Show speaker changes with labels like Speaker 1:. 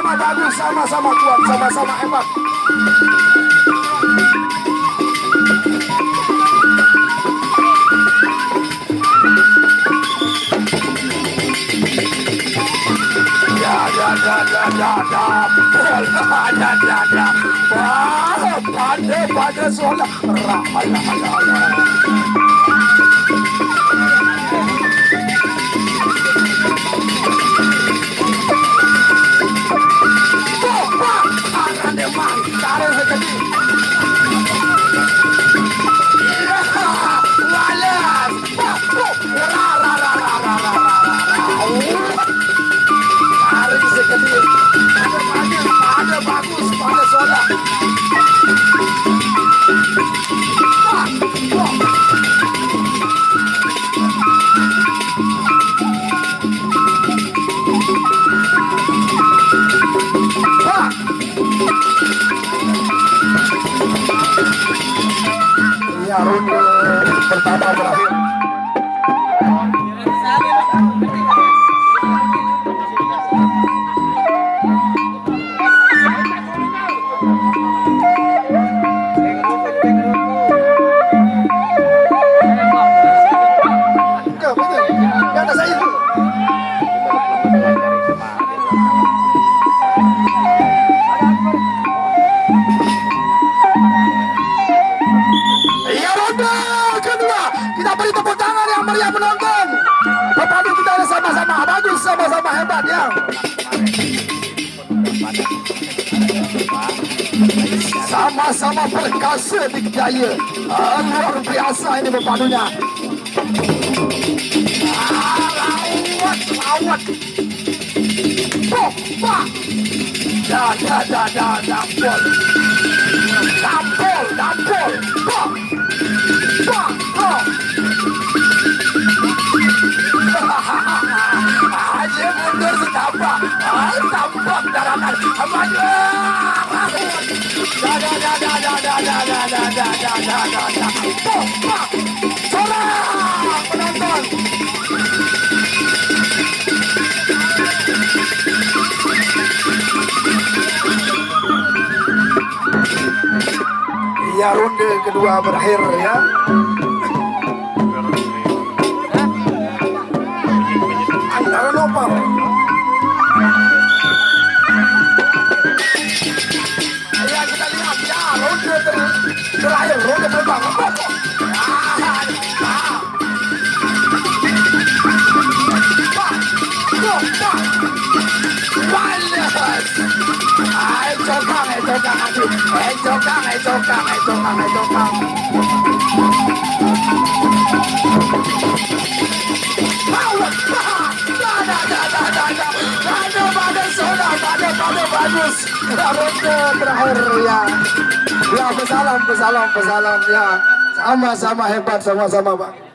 Speaker 1: sama-sama bagus, sama-sama kuat, sama-sama hebat. Pada soal ronde pertama berakhir. Kita beri tepuk tangan yang meriah penonton. Berpadu kita sama-sama bagus, sama-sama hebat ya. Sama-sama perkasa dikdaya. Luar biasa ini berpadunya. Awat. Pak. Dampol. Pak. Aja mundur setapak, tampak daratan, maju. Sorak penonton. Ya, ronde kedua berakhir ya. Antara Nopal. Ya, kita lihat ya, ronde terakhir, ronde pertama. Bagus, ronde terakhir ya. Ya, pesalam ya. Sama-sama hebat, sama-sama Bang.